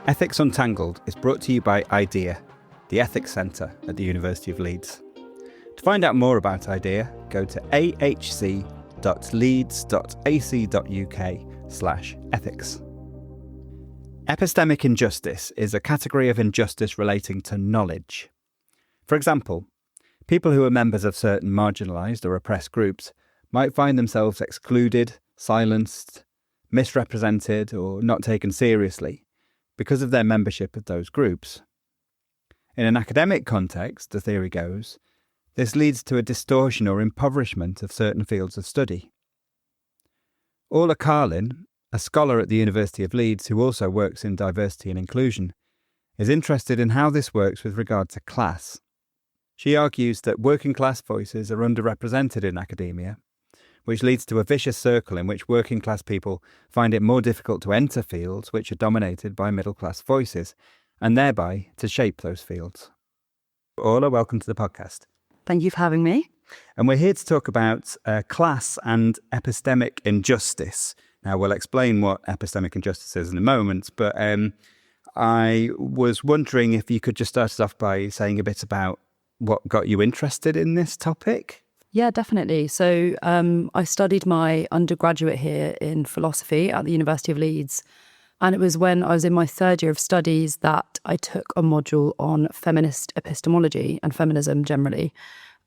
Ethics Untangled is brought to you by IDEA, the Ethics Centre at the University of Leeds. To find out more about IDEA, go to ahc.leeds.ac.uk/ethics. Epistemic injustice is a category of injustice relating to knowledge. For example, people who are members of certain marginalised or oppressed groups might find themselves excluded, silenced, misrepresented, or not taken seriously because of their membership of those groups. In an academic context, the theory goes, this leads to a distortion or impoverishment of certain fields of study. Orla Carlin, a scholar at the University of Leeds who also works in diversity and inclusion, is interested in how this works with regard to class. She argues that working class voices are underrepresented in academia, which leads to a vicious circle in which working class people find it more difficult to enter fields which are dominated by middle class voices, and thereby to shape those fields. Orla, welcome to the podcast. Thank you for having me. And we're here to talk about class and epistemic injustice. Now, we'll explain what epistemic injustice is in a moment, but I was wondering if you could just start us off by saying a bit about what got you interested in this topic. Yeah, definitely. So I studied my undergraduate here in philosophy at the University of Leeds. And it was when I was in my third year of studies that I took a module on feminist epistemology and feminism generally.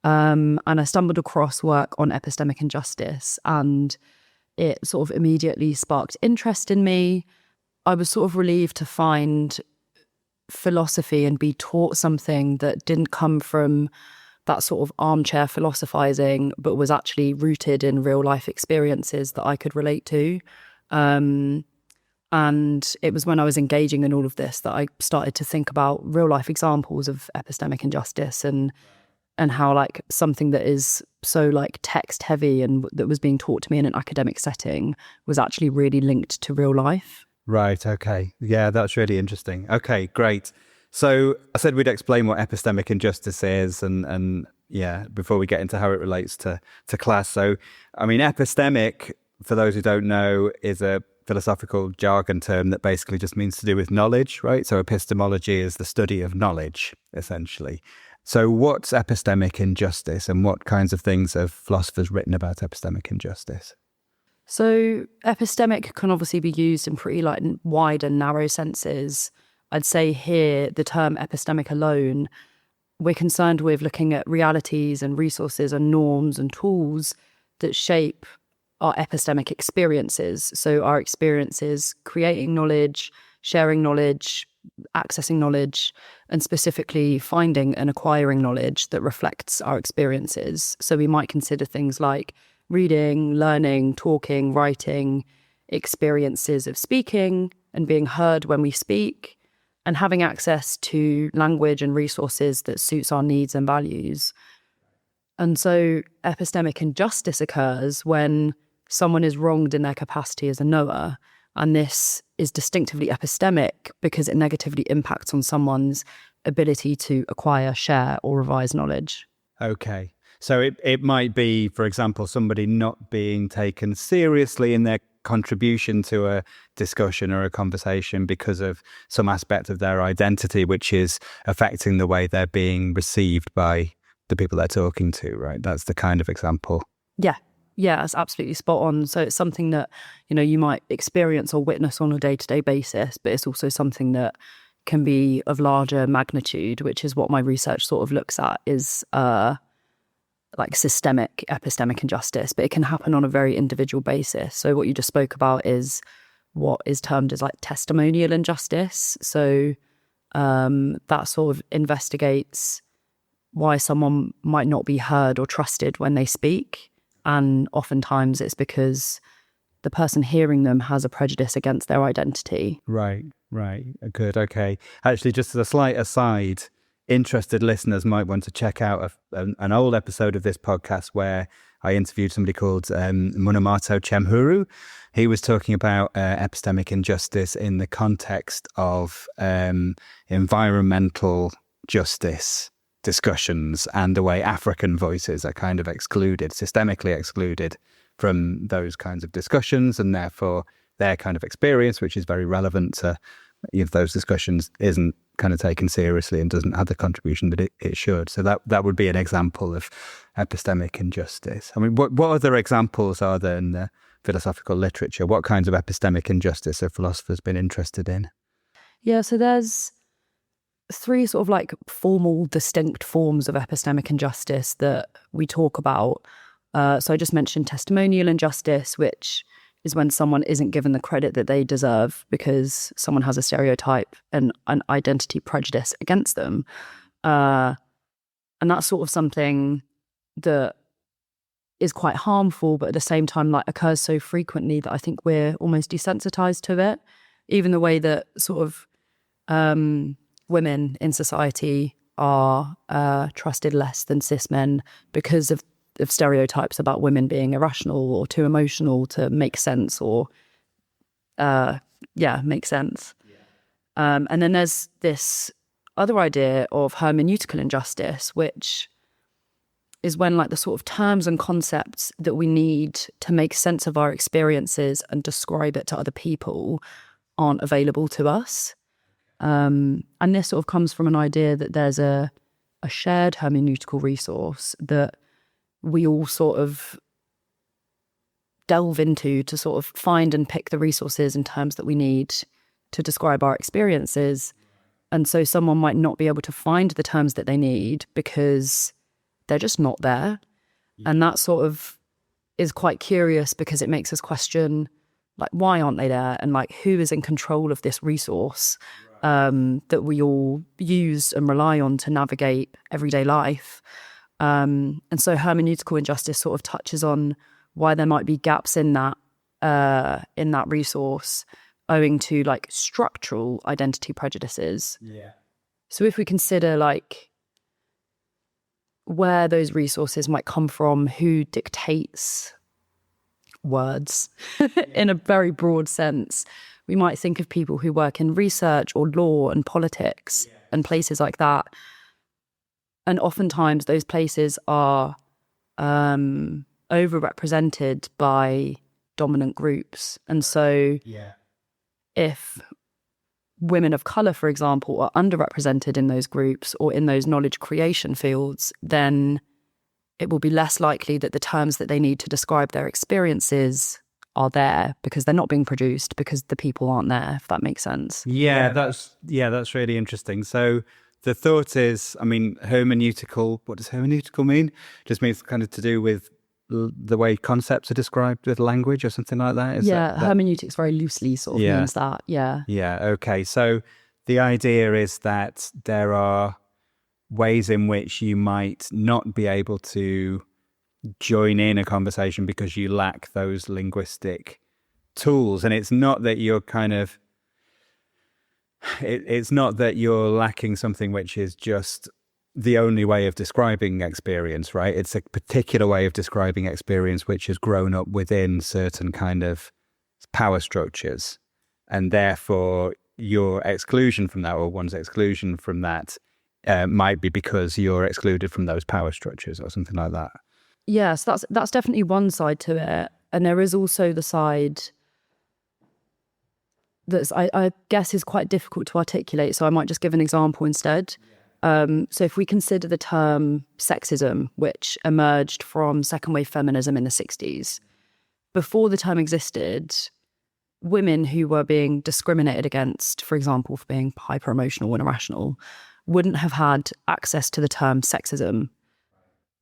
And I stumbled across work on epistemic injustice, and it sort of immediately sparked interest in me. I was sort of relieved to find philosophy and be taught something that didn't come from that sort of armchair philosophizing, but was actually rooted in real life experiences that I could relate to. And it was when I was engaging in all of this that I started to think about real life examples of epistemic injustice and how like something that is so like text heavy and that was being taught to me in an academic setting was actually really linked to real life. Right, okay. Yeah, that's really interesting. Okay, great. So I said we'd explain what epistemic injustice is and before we get into how it relates to class. So, I mean, epistemic, for those who don't know, is a philosophical jargon term that basically just means to do with knowledge, right? So epistemology is the study of knowledge, essentially. So what's epistemic injustice and what kinds of things have philosophers written about epistemic injustice? So epistemic can obviously be used in pretty like wide and narrow senses. I'd say here, the term epistemic alone, we're concerned with looking at realities and resources and norms and tools that shape our epistemic experiences. So our experiences creating knowledge, sharing knowledge, accessing knowledge, and specifically finding and acquiring knowledge that reflects our experiences. So we might consider things like reading, learning, talking, writing, experiences of speaking and being heard when we speak, and having access to language and resources that suits our needs and values. And so epistemic injustice occurs when someone is wronged in their capacity as a knower, and this is distinctively epistemic because it negatively impacts on someone's ability to acquire, share, or revise knowledge. Okay. So it might be, for example, somebody not being taken seriously in their contribution to a discussion or a conversation because of some aspect of their identity, which is affecting the way they're being received by the people they're talking to, right? That's the kind of example. Yeah, that's absolutely spot on. So it's something that, you might experience or witness on a day-to-day basis, but it's also something that can be of larger magnitude, which is what my research sort of looks at, is like systemic epistemic injustice, but it can happen on a very individual basis. So what you just spoke about is what is termed as like testimonial injustice. So that sort of investigates why someone might not be heard or trusted when they speak. And oftentimes it's because the person hearing them has a prejudice against their identity. Right. Good. Okay. Actually, just as a slight aside, interested listeners might want to check out an old episode of this podcast where I interviewed somebody called Munamato Chemhuru. He was talking about epistemic injustice in the context of environmental justice discussions and the way African voices are kind of excluded, systemically excluded from those kinds of discussions, and therefore their kind of experience, which is very relevant to if those discussions isn't kind of taken seriously and doesn't have the contribution that it should. So that would be an example of epistemic injustice. I mean, what other examples are there in the philosophical literature? What kinds of epistemic injustice have philosophers been interested in? Yeah, so there's three sort of like formal, distinct forms of epistemic injustice that we talk about. So I just mentioned testimonial injustice, which is when someone isn't given the credit that they deserve because someone has a stereotype and an identity prejudice against them. And that's sort of something that is quite harmful, but at the same time, like, occurs so frequently that I think we're almost desensitized to it. Even the way that sort of women in society are trusted less than cis men because of stereotypes about women being irrational or too emotional to make sense or make sense. And then there's this other idea of hermeneutical injustice, which is when like the sort of terms and concepts that we need to make sense of our experiences and describe it to other people aren't available to us. And this sort of comes from an idea that there's a shared hermeneutical resource that we all sort of delve into to sort of find and pick the resources and terms that we need to describe our experiences. And so someone might not be able to find the terms that they need because they're just not there. And that sort of is quite curious because it makes us question, like, why aren't they there? And like, who is in control of this resource that we all use and rely on to navigate everyday life? And so hermeneutical injustice sort of touches on why there might be gaps in that resource owing to like structural identity prejudices. Yeah. So if we consider like where those resources might come from, who dictates words in a very broad sense, we might think of people who work in research or law and politics and places like that. And oftentimes those places are overrepresented by dominant groups. And so if women of colour, for example, are underrepresented in those groups or in those knowledge creation fields, then it will be less likely that the terms that they need to describe their experiences are there because they're not being produced because the people aren't there, if that makes sense. That's really interesting. So the thought is, I mean, hermeneutical, what does hermeneutical mean? It just means kind of to do with the way concepts are described with language or something like that? Hermeneutics very loosely sort of means that, Yeah, okay. So the idea is that there are ways in which you might not be able to join in a conversation because you lack those linguistic tools. And it's not that you're it's not that you're lacking something which is just the only way of describing experience, right? It's a particular way of describing experience which has grown up within certain kind of power structures. And therefore, your exclusion from that, or one's exclusion from that, might be because you're excluded from those power structures or something like that. Yes, that's definitely one side to it. And there is also the side that I guess is quite difficult to articulate. So I might just give an example instead. So if we consider the term sexism, which emerged from second wave feminism in the 60s, before the term existed, women who were being discriminated against, for example, for being hyper emotional and irrational, wouldn't have had access to the term sexism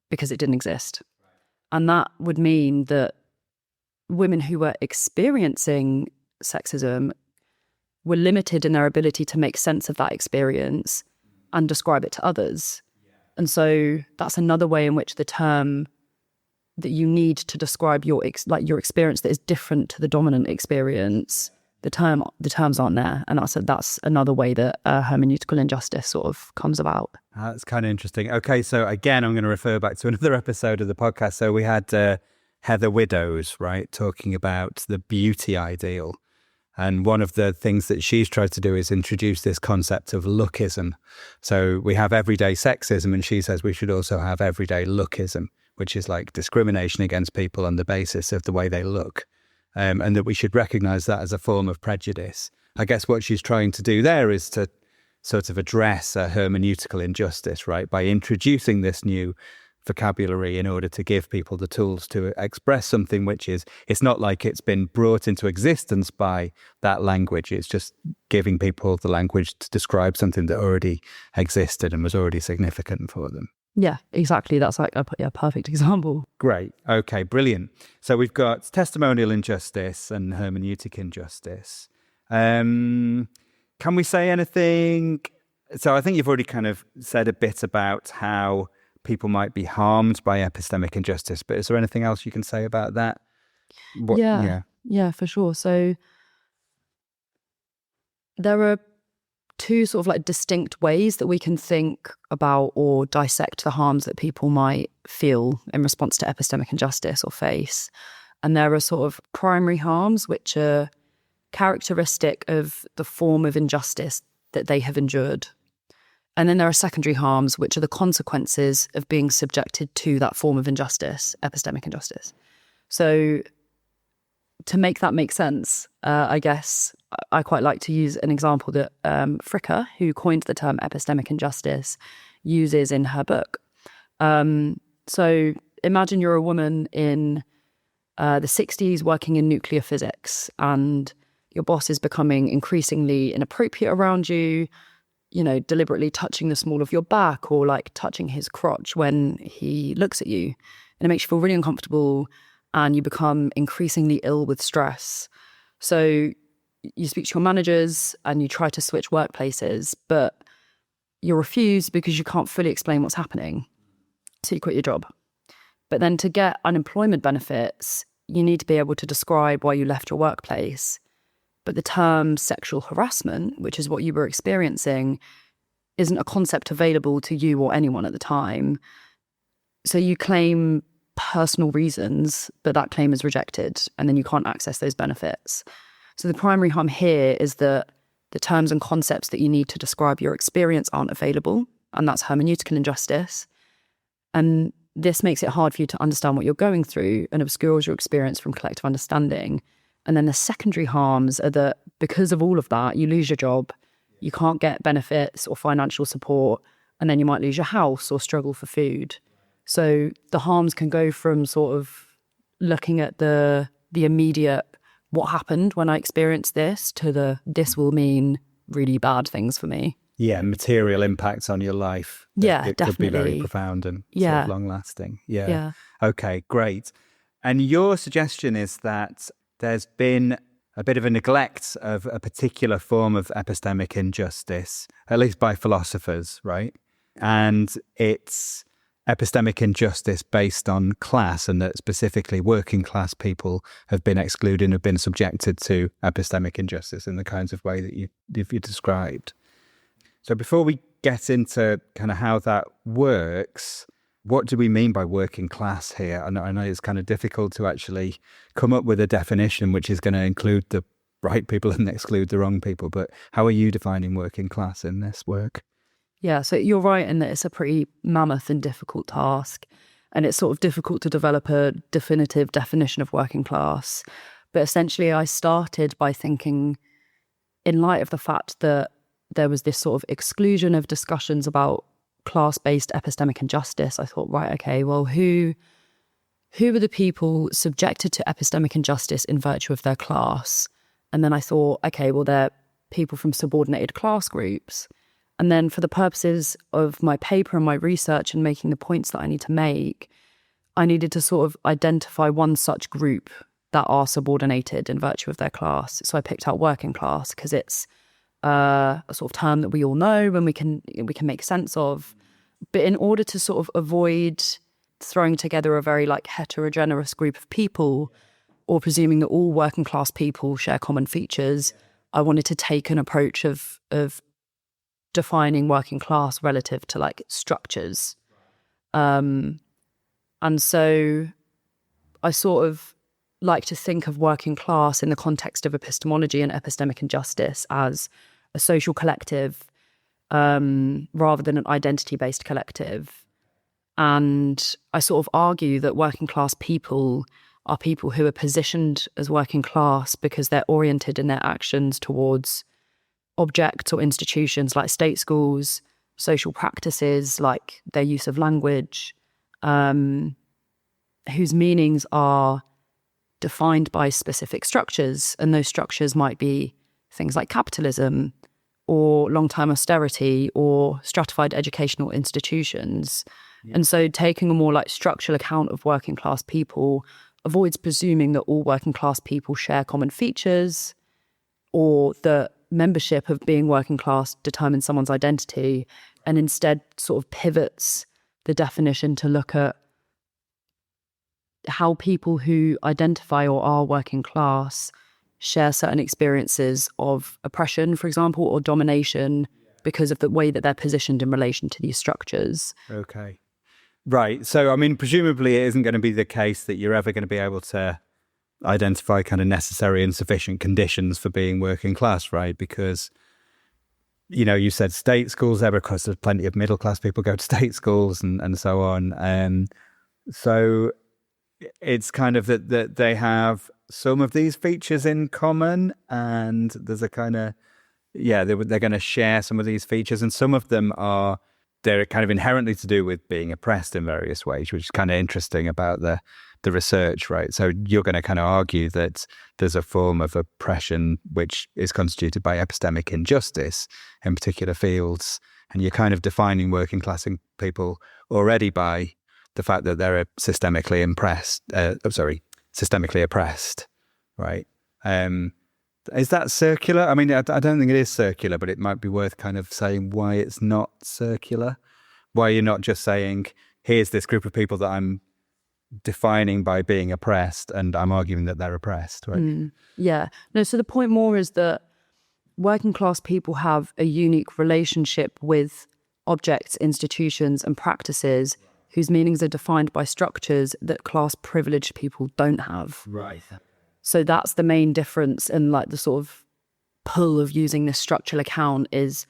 because it didn't exist. And that would mean that women who were experiencing sexism were limited in their ability to make sense of that experience and describe it to others. And so that's another way in which the term that you need to describe your experience that is different to the dominant experience, the terms aren't there. And that's another way that hermeneutical injustice sort of comes about. That's kind of interesting. Okay, so again, I'm going to refer back to another episode of the podcast. So we had Heather Widdows, right, talking about the beauty ideal. And one of the things that she's tried to do is introduce this concept of lookism. So we have everyday sexism, and she says we should also have everyday lookism, which is like discrimination against people on the basis of the way they look. and that we should recognise that as a form of prejudice. I guess what she's trying to do there is to sort of address a hermeneutical injustice, right, by introducing this new vocabulary in order to give people the tools to express something which is, it's not like it's been brought into existence by that language. It's just giving people the language to describe something that already existed and was already significant for them. Yeah, exactly. That's like a perfect example. Great. Okay, brilliant. So we've got testimonial injustice and hermeneutic injustice. Can we say anything? So I think you've already kind of said a bit about how people might be harmed by epistemic injustice, but is there anything else you can say about that? Yeah, for sure. So there are two sort of like distinct ways that we can think about or dissect the harms that people might feel in response to epistemic injustice or face. And there are sort of primary harms, which are characteristic of the form of injustice that they have endured. And then there are secondary harms, which are the consequences of being subjected to that form of injustice, epistemic injustice. So to make that make sense, I guess I quite like to use an example that Fricker, who coined the term epistemic injustice, uses in her book. So imagine you're a woman in the 60s working in nuclear physics, and your boss is becoming increasingly inappropriate around you, you know, deliberately touching the small of your back or like touching his crotch when he looks at you. And it makes you feel really uncomfortable, and you become increasingly ill with stress. So you speak to your managers and you try to switch workplaces, but you're refused because you can't fully explain what's happening. So you quit your job. But then to get unemployment benefits, you need to be able to describe why you left your workplace. But the term sexual harassment, which is what you were experiencing, isn't a concept available to you or anyone at the time. So you claim personal reasons, but that claim is rejected, and then you can't access those benefits. So the primary harm here is that the terms and concepts that you need to describe your experience aren't available, and that's hermeneutical injustice. And this makes it hard for you to understand what you're going through and obscures your experience from collective understanding. And then the secondary harms are that because of all of that, you lose your job, you can't get benefits or financial support, and then you might lose your house or struggle for food. So the harms can go from sort of looking at the immediate, what happened when I experienced this, to this will mean really bad things for me. Yeah, material impacts on your life. Yeah, it definitely. could be very profound and sort of long-lasting. Yeah. Okay, great. And your suggestion is that there's been a bit of a neglect of a particular form of epistemic injustice, at least by philosophers, right? And it's epistemic injustice based on class, and that specifically working class people have been excluded and have been subjected to epistemic injustice in the kinds of way that you described. So before we get into kind of how that works, what do we mean by working class here? I know it's kind of difficult to actually come up with a definition which is going to include the right people and exclude the wrong people, but how are you defining working class in this work? Yeah, so you're right in that it's a pretty mammoth and difficult task, and it's sort of difficult to develop a definitive definition of working class. But essentially, I started by thinking, in light of the fact that there was this sort of exclusion of discussions about class-based epistemic injustice, I thought, right, okay, well, who are the people subjected to epistemic injustice in virtue of their class? And then I thought, okay, well, they're people from subordinated class groups. And then for the purposes of my paper and my research and making the points that I need to make, I needed to sort of identify one such group that are subordinated in virtue of their class. So I picked out working class because it's a sort of term that we all know and we can make sense of. But in order to sort of avoid throwing together a very like heterogeneous group of people, or presuming that all working class people share common features, I wanted to take an approach of defining working class relative to like structures. And so I sort of like to think of working class in the context of epistemology and epistemic injustice as a social collective rather than an identity-based collective. And I sort of argue that working class people are people who are positioned as working class because they're oriented in their actions towards objects or institutions like state schools, social practices like their use of language, whose meanings are defined by specific structures. And those structures might be things like capitalism or long-term austerity or stratified educational institutions. Yeah. And so taking a more like structural account of working class people avoids presuming that all working class people share common features or that membership of being working class determines someone's identity, and instead sort of pivots the definition to look at how people who identify or are working class share certain experiences of oppression, for example, or domination because of the way that they're positioned in relation to these structures. Okay. Right. So, I mean, presumably it isn't going to be the case that you're ever going to be able to identify kind of necessary and sufficient conditions for being working class, right? Because, you know, you said state schools there because there's plenty of middle class people go to state schools and so on. So it's kind of that they have some of these features in common, and there's a kind of, they're going to share some of these features, and some of them they're kind of inherently to do with being oppressed in various ways, which is kind of interesting about the research, right? So you're going to kind of argue that there's a form of oppression which is constituted by epistemic injustice in particular fields, and you're kind of defining working class people already by the fact that they're systemically oppressed, right? Is that circular? I mean, I don't think it is circular, but it might be worth kind of saying why it's not circular. Why you're not just saying, here's this group of people that I'm defining by being oppressed, and I'm arguing that they're oppressed, right? Yeah. No, so the point more is that working class people have a unique relationship with objects, institutions, and practices whose meanings are defined by structures that class privileged people don't have. Right. So that's the main difference, and like the sort of pull of using this structural account is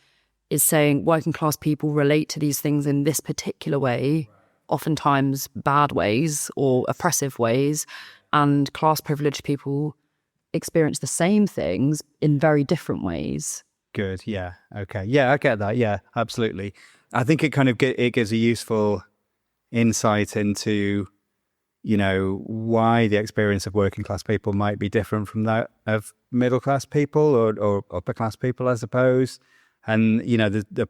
saying working class people relate to these things in this particular way, oftentimes bad ways or oppressive ways, and class privileged people experience the same things in very different ways. Good. Yeah. Okay. Yeah, I get that. Yeah, absolutely. I think it kind of it gives a useful insight into, you know, why the experience of working class people might be different from that of middle class people or upper class people, I suppose. And, you know, the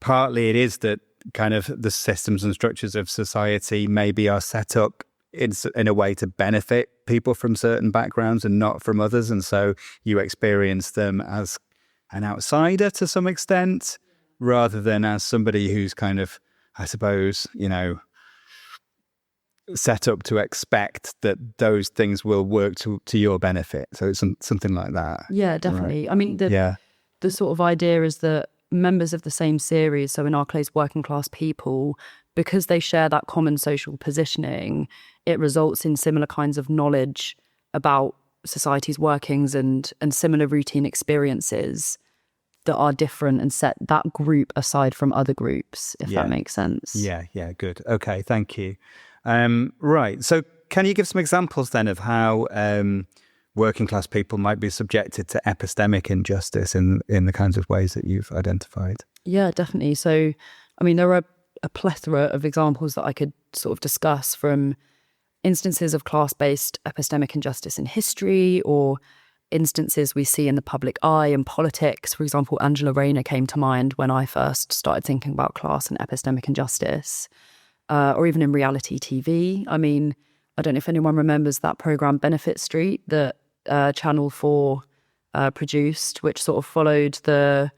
partly it is that kind of the systems and structures of society maybe are set up in a way to benefit people from certain backgrounds and not from others. And so you experience them as an outsider to some extent, rather than as somebody who's kind of, I suppose, you know, set up to expect that those things will work to your benefit. So it's something like that. Yeah, definitely. Right. I mean, the sort of idea is that members of the same series, so in our case, working class people, because they share that common social positioning, it results in similar kinds of knowledge about society's workings and similar routine experiences that are different and set that group aside from other groups, if that makes sense. Yeah, good. Okay, thank you. Right, so can you give some examples then of how working class people might be subjected to epistemic injustice in the kinds of ways that you've identified? Yeah, definitely. So, I mean, there are a plethora of examples that I could sort of discuss, from instances of class-based epistemic injustice in history or instances we see in the public eye in politics. For example, Angela Rayner came to mind when I first started thinking about class and epistemic injustice, or even in reality TV. I mean, I don't know if anyone remembers that program Benefit Street that Channel 4 produced, which sort of followed the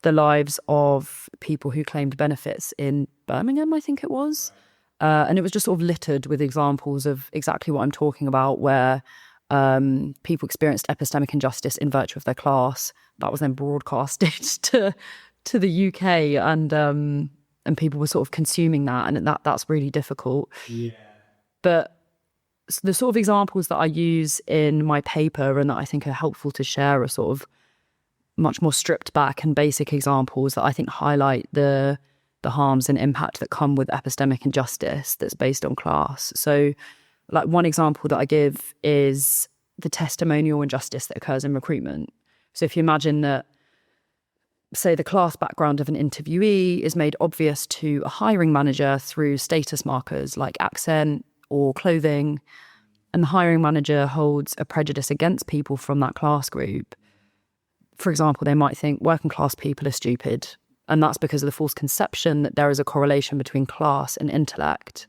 lives of people who claimed benefits in Birmingham, I think it was. And it was just sort of littered with examples of exactly what I'm talking about, where people experienced epistemic injustice in virtue of their class. That was then broadcasted to the UK, and people were sort of consuming that, and that's really difficult. Yeah. But the sort of examples that I use in my paper and that I think are helpful to share are sort of much more stripped back and basic examples that I think highlight the harms and impact that come with epistemic injustice that's based on class. So, Like one example that I give is the testimonial injustice that occurs in recruitment. So if you imagine that, say, the class background of an interviewee is made obvious to a hiring manager through status markers like accent or clothing, and the hiring manager holds a prejudice against people from that class group. For example, they might think working class people are stupid, and that's because of the false conception that there is a correlation between class and intellect.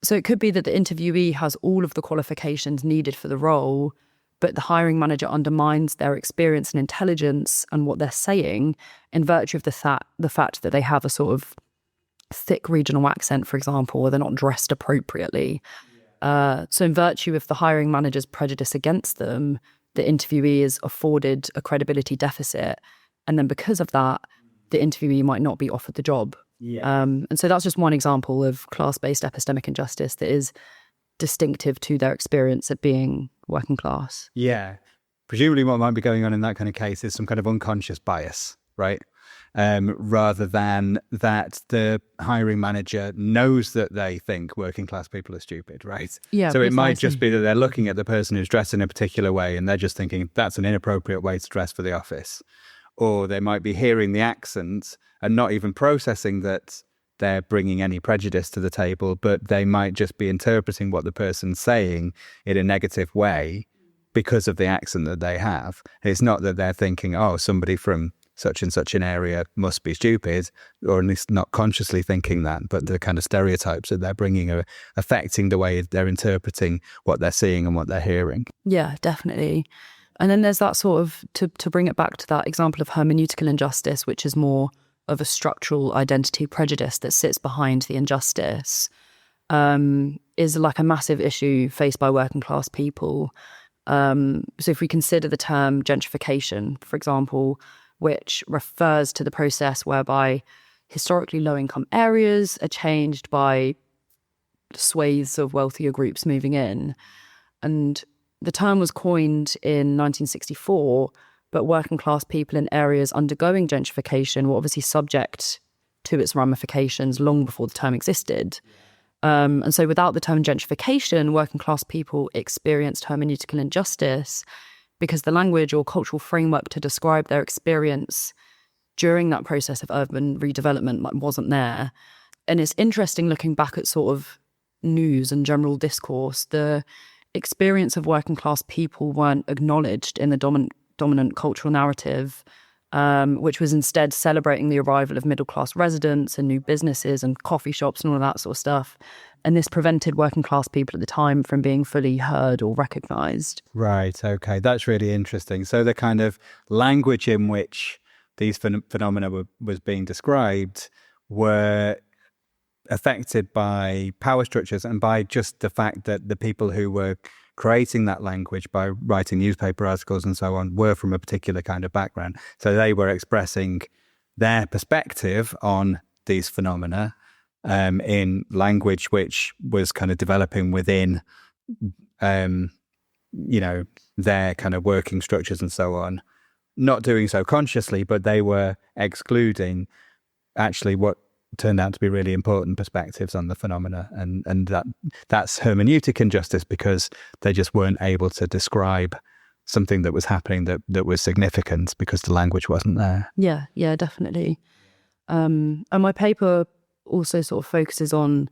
So it could be that the interviewee has all of the qualifications needed for the role, but the hiring manager undermines their experience and intelligence and what they're saying in virtue of the fact that they have a sort of thick regional accent, for example, or they're not dressed appropriately. So in virtue of the hiring manager's prejudice against them, the interviewee is afforded a credibility deficit. And then because of that, the interviewee might not be offered the job. And so that's just one example of class-based epistemic injustice that is distinctive to their experience of being working class. Yeah. Presumably what might be going on in that kind of case is some kind of unconscious bias, right? Rather than that the hiring manager knows that they think working class people are stupid, right? Yeah. So it might just be that they're looking at the person who's dressed in a particular way and they're just thinking that's an inappropriate way to dress for the office. Or they might be hearing the accent and not even processing that they're bringing any prejudice to the table, but they might just be interpreting what the person's saying in a negative way because of the accent that they have. It's not that they're thinking, oh, somebody from such and such an area must be stupid, or at least not consciously thinking that, but the kind of stereotypes that they're bringing are affecting the way they're interpreting what they're seeing and what they're hearing. Yeah, definitely. And then there's that sort of, to bring it back to that example of hermeneutical injustice, which is more of a structural identity prejudice that sits behind the injustice, is like a massive issue faced by working class people. So if we consider the term gentrification, for example, which refers to the process whereby historically low-income areas are changed by swathes of wealthier groups moving in. And the term was coined in 1964, but working class people in areas undergoing gentrification were obviously subject to its ramifications long before the term existed. And so without the term gentrification, working class people experienced hermeneutical injustice because the language or cultural framework to describe their experience during that process of urban redevelopment wasn't there. And it's interesting looking back at sort of news and general discourse, the experience of working class people weren't acknowledged in the dominant cultural narrative, which was instead celebrating the arrival of middle-class residents and new businesses and coffee shops and all of that sort of stuff. And this prevented working class people at the time from being fully heard or recognised. Right, okay. That's really interesting. So the kind of language in which these phenomena was being described were affected by power structures and by just the fact that the people who were creating that language by writing newspaper articles and so on were from a particular kind of background. So they were expressing their perspective on these phenomena in language which was kind of developing within, their kind of working structures and so on. Not doing so consciously, but they were excluding actually what turned out to be really important perspectives on the phenomena, and that's hermeneutic injustice because they just weren't able to describe something that was happening that was significant because the language wasn't there. Yeah, definitely. And my paper also sort of focuses on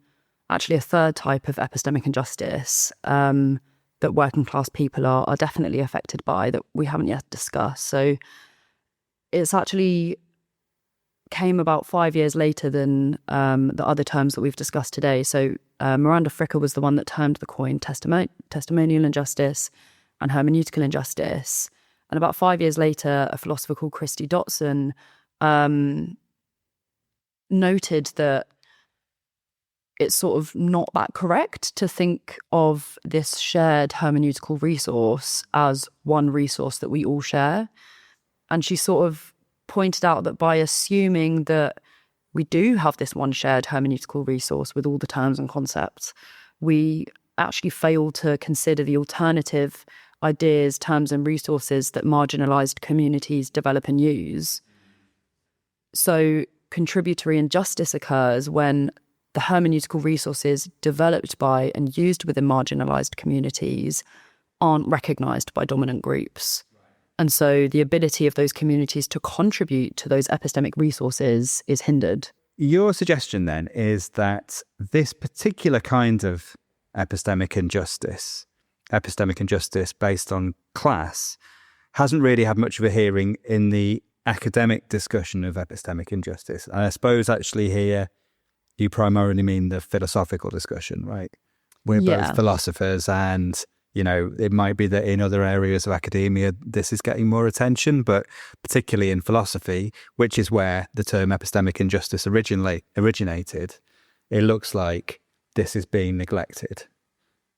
actually a third type of epistemic injustice that working class people are definitely affected by that we haven't yet discussed. So it's actually came about 5 years later than the other terms that we've discussed today. So Miranda Fricker was the one that termed the coin testimonial injustice and hermeneutical injustice. And about 5 years later, a philosopher called Christy Dotson noted that it's sort of not that correct to think of this shared hermeneutical resource as one resource that we all share. And she sort of pointed out that by assuming that we do have this one shared hermeneutical resource with all the terms and concepts, we actually fail to consider the alternative ideas, terms and resources that marginalised communities develop and use. So contributory injustice occurs when the hermeneutical resources developed by and used within marginalised communities aren't recognised by dominant groups. And so the ability of those communities to contribute to those epistemic resources is hindered. Your suggestion then is that this particular kind of epistemic injustice based on class, hasn't really had much of a hearing in the academic discussion of epistemic injustice. And I suppose actually here you primarily mean the philosophical discussion, right? We're both philosophers, and it might be that in other areas of academia this is getting more attention, but particularly in philosophy, which is where the term epistemic injustice originally originated, it looks like this is being neglected.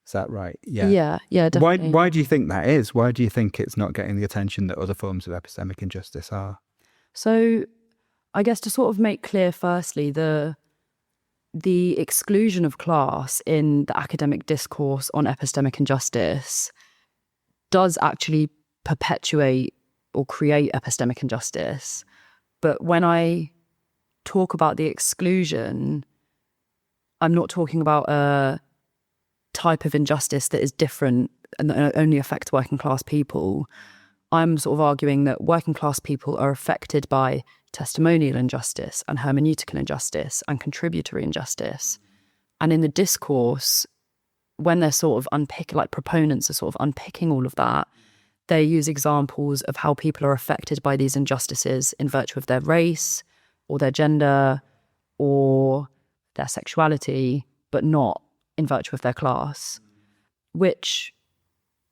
Is that right? Yeah, definitely. Why do you think that is? Why do you think it's not getting the attention that other forms of epistemic injustice are? So I guess to sort of make clear, firstly, the exclusion of class in the academic discourse on epistemic injustice does actually perpetuate or create epistemic injustice. But when I talk about the exclusion, I'm not talking about a type of injustice that is different and that only affects working class people. I'm sort of arguing that working class people are affected by testimonial injustice and hermeneutical injustice and contributory injustice. And in the discourse, when they're sort of proponents are sort of unpicking all of that, they use examples of how people are affected by these injustices in virtue of their race or their gender or their sexuality, but not in virtue of their class, which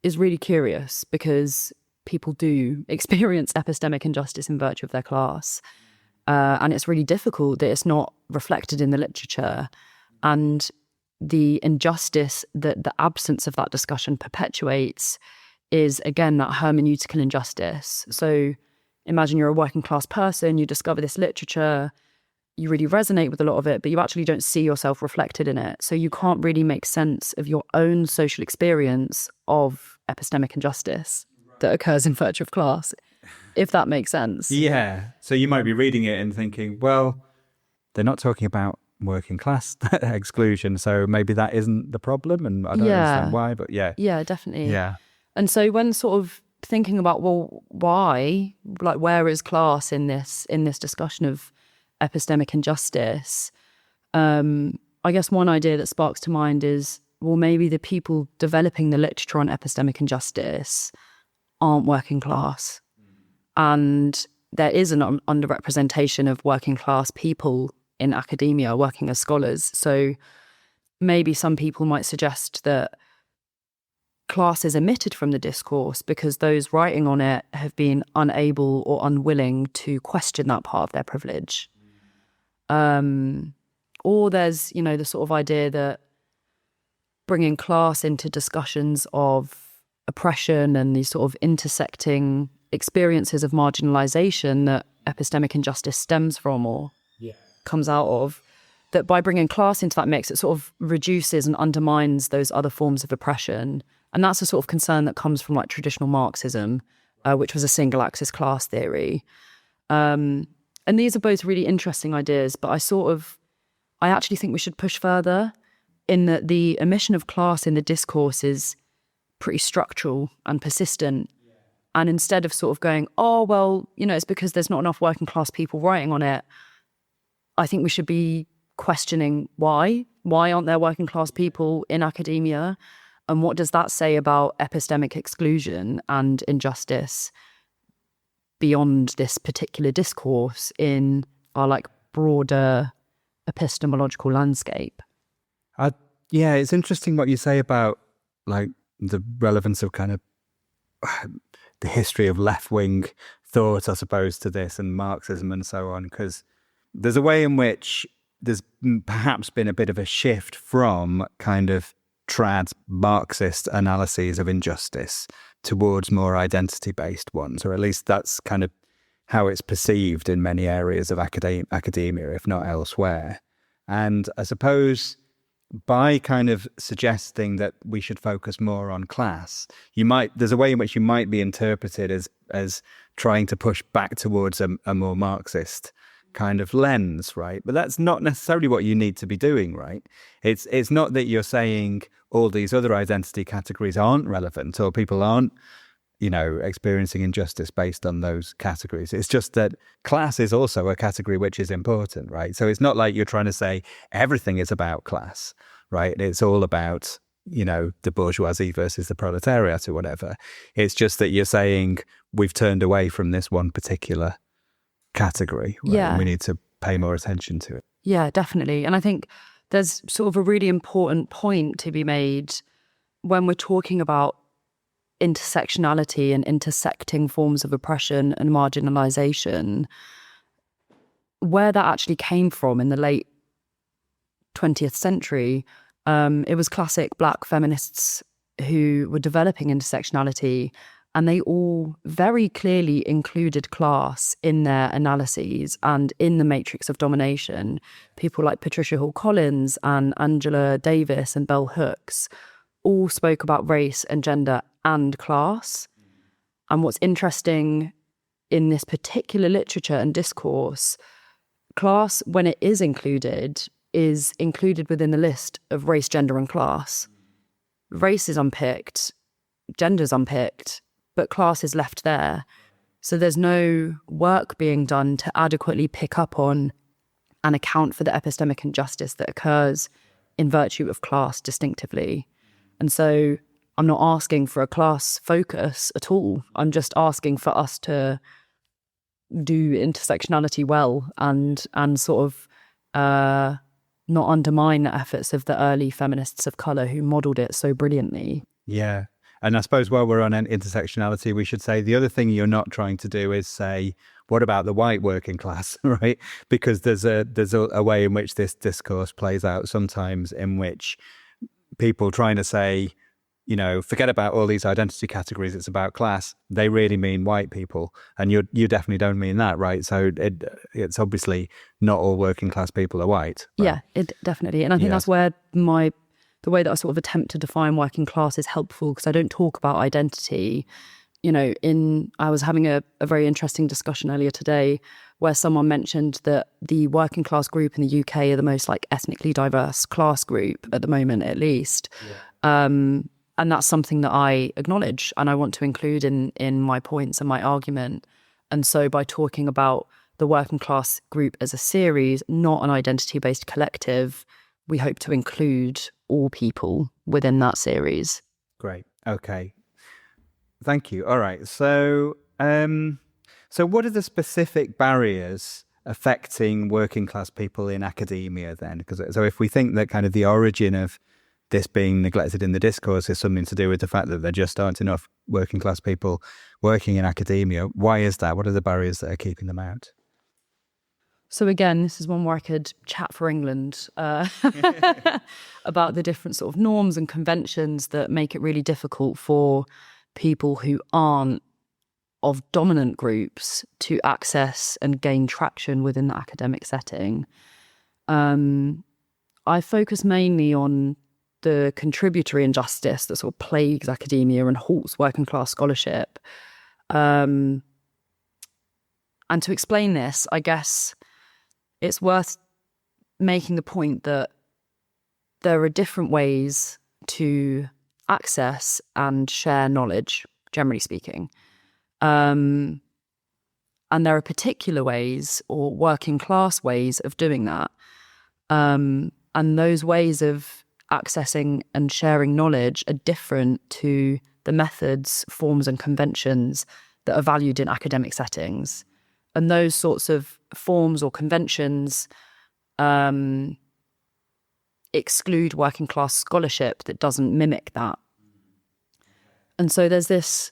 is really curious because people do experience epistemic injustice in virtue of their class. And it's really difficult that it's not reflected in the literature. And the injustice that the absence of that discussion perpetuates is, again, that hermeneutical injustice. So imagine you're a working class person, you discover this literature, you really resonate with a lot of it, but you actually don't see yourself reflected in it. So you can't really make sense of your own social experience of epistemic injustice that occurs in virtue of class, if that makes sense. Yeah. So you might be reading it and thinking, well, they're not talking about working class exclusion, so maybe that isn't the problem, and I don't understand why, but yeah. Yeah, definitely. Yeah. And so when sort of thinking about, well, why, like, where is class in this discussion of epistemic injustice, I guess one idea that sparks to mind is, well, maybe the people developing the literature on epistemic injustice aren't working class. And there is an underrepresentation of working class people in academia working as scholars. So maybe some people might suggest that class is omitted from the discourse because those writing on it have been unable or unwilling to question that part of their privilege. Or there's, the sort of idea that bringing class into discussions of oppression and these sort of intersecting experiences of marginalization that epistemic injustice stems from or comes out of, that by bringing class into that mix, it sort of reduces and undermines those other forms of oppression. And that's a sort of concern that comes from like traditional Marxism, which was a single axis class theory. And these are both really interesting ideas, but I actually think we should push further in that the omission of class in the discourse is pretty structural and persistent. And instead of sort of going, oh, well, it's because there's not enough working class people writing on it, I think we should be questioning why. Why aren't there working class people in academia? And what does that say about epistemic exclusion and injustice beyond this particular discourse in our broader epistemological landscape? Yeah, it's interesting what you say about the relevance of kind of the history of left-wing thought, I suppose, to this and Marxism and so on, because there's a way in which there's perhaps been a bit of a shift from kind of trad Marxist analyses of injustice towards more identity-based ones, or at least that's kind of how it's perceived in many areas of academia, if not elsewhere. And I suppose by kind of suggesting that we should focus more on class, there's a way in which you might be interpreted as trying to push back towards a more Marxist kind of lens, right? But that's not necessarily what you need to be doing, right? It's not that you're saying all these other identity categories aren't relevant or people aren't, experiencing injustice based on those categories. It's just that class is also a category which is important, right? So it's not like you're trying to say everything is about class, right? It's all about, the bourgeoisie versus the proletariat or whatever. It's just that you're saying we've turned away from this one particular category, right? Yeah. And we need to pay more attention to it. Yeah, definitely. And I think there's sort of a really important point to be made when we're talking about intersectionality and intersecting forms of oppression and marginalization, where that actually came from in the late 20th century. It was classic Black feminists who were developing intersectionality, and they all very clearly included class in their analyses and in the matrix of domination. People like Patricia Hall Collins and Angela Davis and Bell Hooks all spoke about race and gender and class. And what's interesting in this particular literature and discourse, class, when it is included within the list of race, gender, and class. Race is unpicked, gender's unpicked, but class is left there. So there's no work being done to adequately pick up on and account for the epistemic injustice that occurs in virtue of class distinctively. And so I'm not asking for a class focus at all. I'm just asking for us to do intersectionality well and sort of not undermine the efforts of the early feminists of colour who modelled it so brilliantly. Yeah. And I suppose while we're on intersectionality, we should say the other thing you're not trying to do is say, what about the white working class, right? Because there's a way in which this discourse plays out sometimes in which people trying to say, forget about all these identity categories, it's about class. They really mean white people. And you definitely don't mean that, right? So it's obviously not all working class people are white. Right? Yeah, it definitely. And I think that's where the way that I sort of attempt to define working class is helpful, because I don't talk about identity. I was having a very interesting discussion earlier today where someone mentioned that the working class group in the UK are the most ethnically diverse class group at the moment, at least. Yeah. And that's something that I acknowledge and I want to include in my points and my argument. And so by talking about the working class group as a series, not an identity-based collective, we hope to include all people within that series. Great. Okay. Thank you. All right. So what are the specific barriers affecting working class people in academia then? So if we think that kind of the origin of this being neglected in the discourse is something to do with the fact that there just aren't enough working class people working in academia, why is that? What are the barriers that are keeping them out? So again, this is one where I could chat for England about the different sort of norms and conventions that make it really difficult for people who aren't of dominant groups to access and gain traction within the academic setting. I focus mainly on the contributory injustice that sort of plagues academia and halts working class scholarship. And to explain this, I guess it's worth making the point that there are different ways to access and share knowledge, generally speaking. And there are particular ways or working class ways of doing that. And those ways of accessing and sharing knowledge are different to the methods, forms and conventions that are valued in academic settings. And those sorts of forms or conventions exclude working class scholarship that doesn't mimic that. And so there's this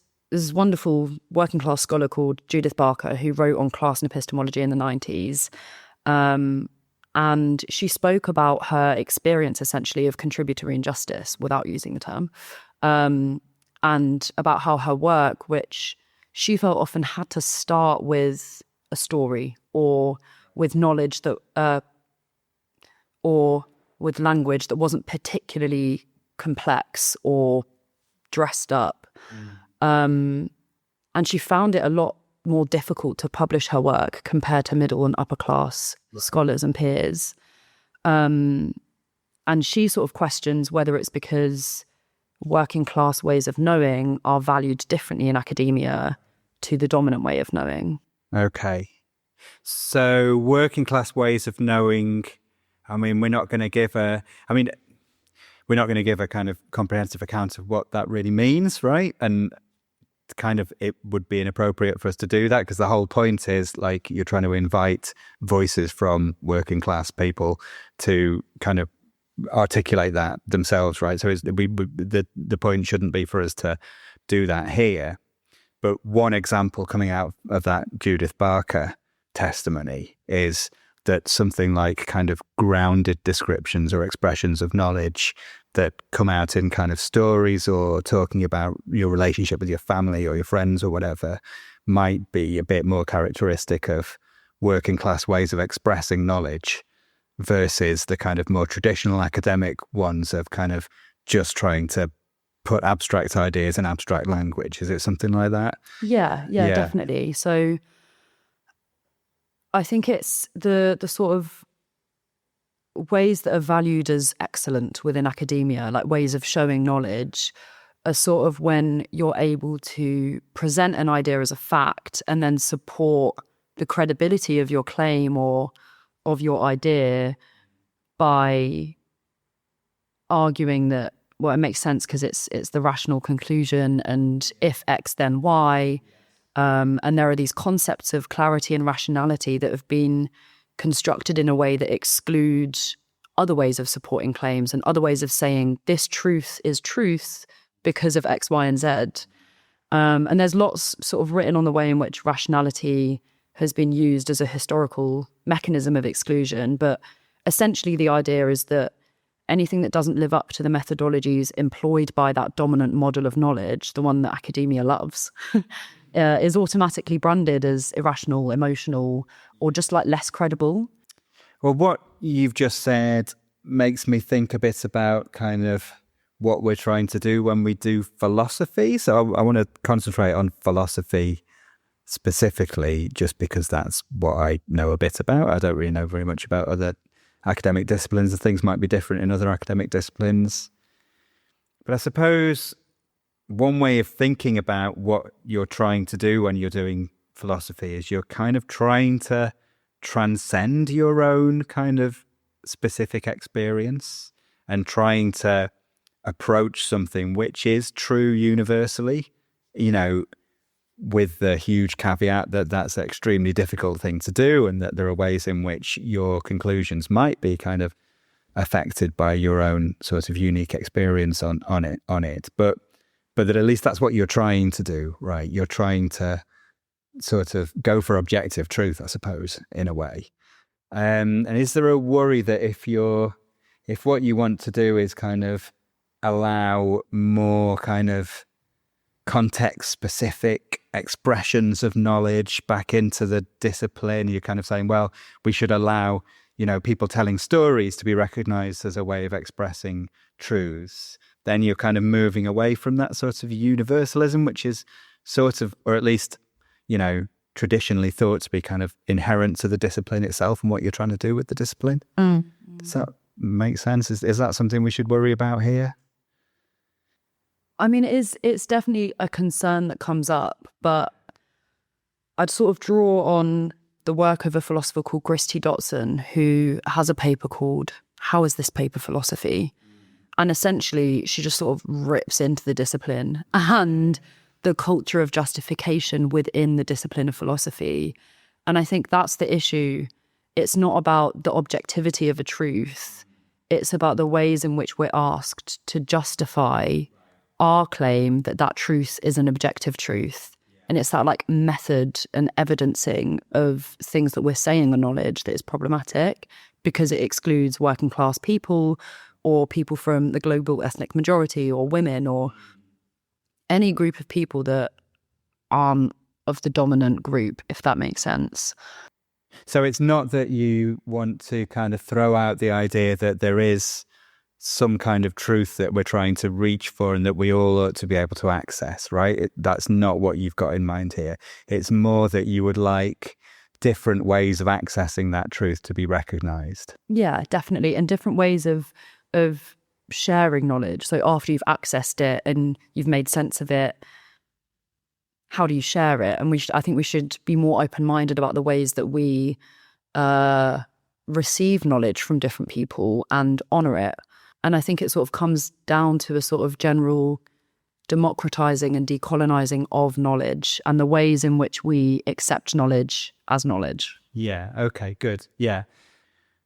wonderful working class scholar called Judith Barker who wrote on class and epistemology in the 90s. And she spoke about her experience essentially of contributory injustice without using the term, and about how her work, which she felt often had to start with a story or with knowledge that, or with language that wasn't particularly complex or dressed up. And she found it a lot more difficult to publish her work compared to middle and upper class scholars and peers. And she sort of questions whether it's because working class ways of knowing are valued differently in academia to the dominant way of knowing. Okay. So working class ways of knowing, we're not going to give a kind of comprehensive account of what that really means, right? And kind of it would be inappropriate for us to do that, because the whole point is like you're trying to invite voices from working class people to kind of articulate that themselves, right? So the point shouldn't be for us to do that here. But one example coming out of that Judith Barker testimony is that something like kind of grounded descriptions or expressions of knowledge that come out in kind of stories or talking about your relationship with your family or your friends or whatever might be a bit more characteristic of working class ways of expressing knowledge versus the kind of more traditional academic ones of kind of just trying to put abstract ideas in abstract language. Is it something like that? Yeah, definitely. So I think it's the sort of ways that are valued as excellent within academia, like ways of showing knowledge, are sort of when you're able to present an idea as a fact and then support the credibility of your claim or of your idea by arguing that, well, it makes sense because it's the rational conclusion, and if X then Y. And there are these concepts of clarity and rationality that have been constructed in a way that excludes other ways of supporting claims and other ways of saying this truth is truth because of X, Y, and Z. And there's lots sort of written on the way in which rationality has been used as a historical mechanism of exclusion. But essentially the idea is that anything that doesn't live up to the methodologies employed by that dominant model of knowledge, the one that academia loves, is automatically branded as irrational, emotional, or just like less credible. Well, what you've just said makes me think a bit about kind of what we're trying to do when we do philosophy. So I want to concentrate on philosophy specifically, just because that's what I know a bit about. I don't really know very much about other academic disciplines, and things might be different in other academic disciplines. But I suppose one way of thinking about what you're trying to do when you're doing philosophy is you're kind of trying to transcend your own kind of specific experience and trying to approach something which is true universally, with the huge caveat that that's an extremely difficult thing to do, and that there are ways in which your conclusions might be kind of affected by your own sort of unique experience on it. But that at least that's what you're trying to do, right? You're trying to sort of go for objective truth, I suppose, in a way. And is there a worry that if what you want to do is kind of allow more kind of context-specific expressions of knowledge back into the discipline, you're kind of saying, well, we should allow, people telling stories to be recognized as a way of expressing truths, then you're kind of moving away from that sort of universalism, which is sort of, or at least, traditionally thought to be kind of inherent to the discipline itself and what you're trying to do with the discipline. Does that make sense? Is that something we should worry about here? I mean, it's definitely a concern that comes up, but I'd sort of draw on the work of a philosopher called Christy Dotson, who has a paper called How Is This Paper Philosophy? And essentially, she just sort of rips into the discipline and the culture of justification within the discipline of philosophy. And I think that's the issue. It's not about the objectivity of a truth. It's about the ways in which we're asked to justify our claim that that truth is an objective truth. And it's that like method and evidencing of things that we're saying are knowledge that is problematic because it excludes working class people or people from the global ethnic majority or women or any group of people that aren't of the dominant group, if that makes sense. So it's not that you want to kind of throw out the idea that there is some kind of truth that we're trying to reach for and that we all ought to be able to access, right? That's not what you've got in mind here. It's more that you would like different ways of accessing that truth to be recognised. Yeah, definitely. And different ways of sharing knowledge. So after you've accessed it and you've made sense of it, how do you share it? And I think we should be more open-minded about the ways that we receive knowledge from different people and honour it. And I think it sort of comes down to a sort of general democratizing and decolonizing of knowledge and the ways in which we accept knowledge as knowledge. Yeah, okay, good. Yeah.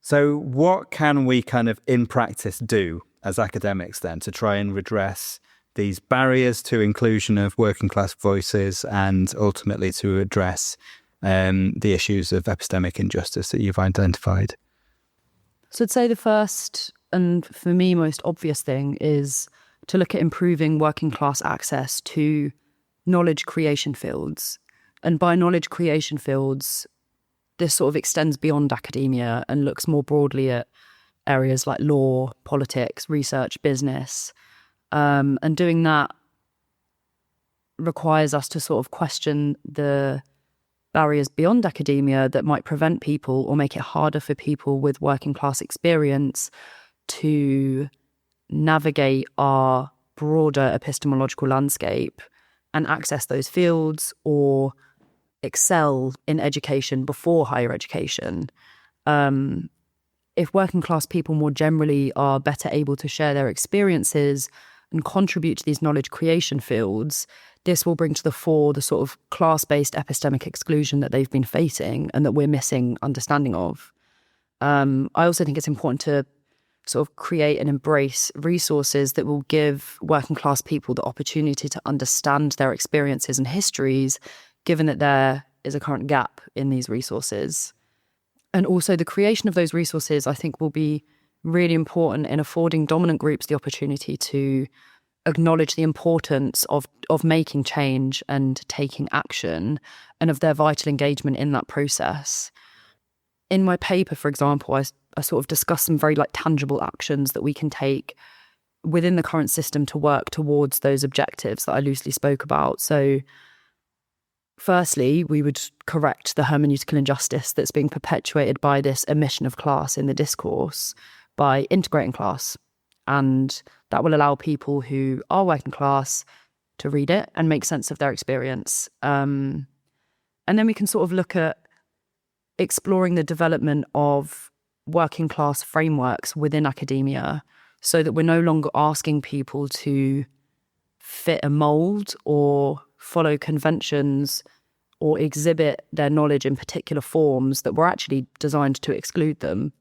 So what can we kind of in practice do as academics then to try and redress these barriers to inclusion of working class voices and ultimately to address the issues of epistemic injustice that you've identified? So I'd say the first and for me most obvious thing is to look at improving working class access to knowledge creation fields. And by knowledge creation fields, this sort of extends beyond academia and looks more broadly at areas like law, politics, research, business. And doing that requires us to sort of question the barriers beyond academia that might prevent people or make it harder for people with working class experience to navigate our broader epistemological landscape and access those fields or excel in education before higher education. If working class people more generally are better able to share their experiences and contribute to these knowledge creation fields, this will bring to the fore the sort of class-based epistemic exclusion that they've been facing and that we're missing understanding of. I also think it's important to sort of create and embrace resources that will give working class people the opportunity to understand their experiences and histories, given that there is a current gap in these resources. And also the creation of those resources, I think, will be really important in affording dominant groups the opportunity to acknowledge the importance of making change and taking action and of their vital engagement in that process. In my paper, for example, I sort of discuss some very tangible actions that we can take within the current system to work towards those objectives that I loosely spoke about. So firstly, we would correct the hermeneutical injustice that's being perpetuated by this omission of class in the discourse by integrating class. And that will allow people who are working class to read it and make sense of their experience. And then we can sort of look at exploring the development of working class frameworks within academia so that we're no longer asking people to fit a mould or follow conventions or exhibit their knowledge in particular forms that were actually designed to exclude them.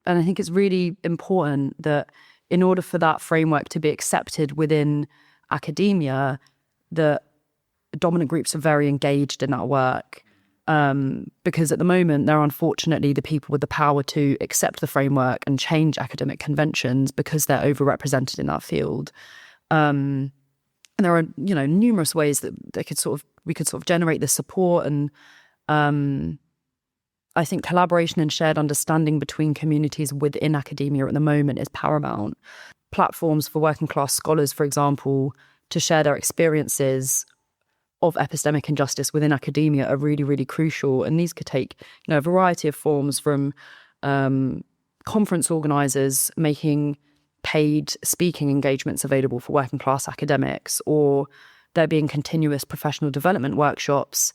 And I think it's really important that in order for that framework to be accepted within academia, that dominant groups are very engaged in that work. Because at the moment, they're unfortunately the people with the power to accept the framework and change academic conventions because they're overrepresented in that field. And there are, numerous ways that we could generate this support. And I think collaboration and shared understanding between communities within academia at the moment is paramount. Platforms for working class scholars, for example, to share their experiences of epistemic injustice within academia are really, really crucial. And these could take, a variety of forms, from conference organisers making paid speaking engagements available for working class academics, or there being continuous professional development workshops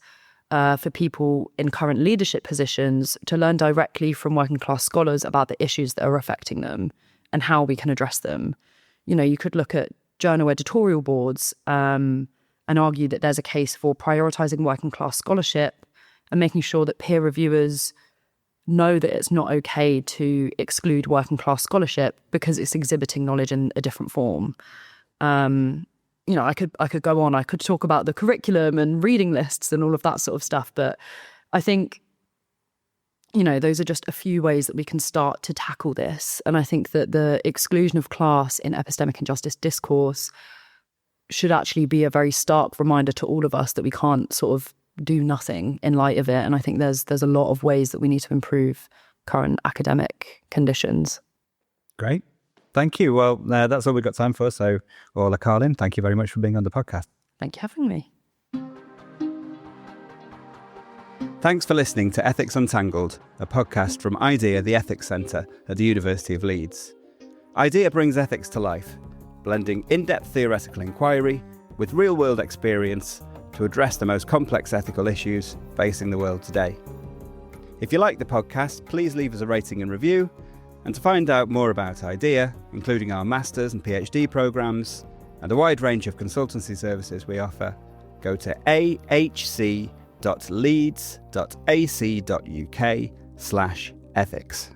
for people in current leadership positions to learn directly from working class scholars about the issues that are affecting them and how we can address them. You could look at journal editorial boards and argue that there's a case for prioritising working class scholarship and making sure that peer reviewers know that it's not okay to exclude working class scholarship because it's exhibiting knowledge in a different form. I could go on. I could talk about the curriculum and reading lists and all of that sort of stuff, but I think, those are just a few ways that we can start to tackle this. And I think that the exclusion of class in epistemic injustice discourse should actually be a very stark reminder to all of us that we can't sort of do nothing in light of it. And I think there's a lot of ways that we need to improve current academic conditions. Great. Thank you. Well, that's all we've got time for. So, Orla Carlin, thank you very much for being on the podcast. Thank you for having me. Thanks for listening to Ethics Untangled, a podcast from IDEA, the Ethics Centre at the University of Leeds. IDEA brings ethics to life, blending in-depth theoretical inquiry with real-world experience to address the most complex ethical issues facing the world today. If you like the podcast, please leave us a rating and review. And to find out more about IDEA, including our Masters and PhD programmes and a wide range of consultancy services we offer, go to ahc.leeds.ac.uk/ethics.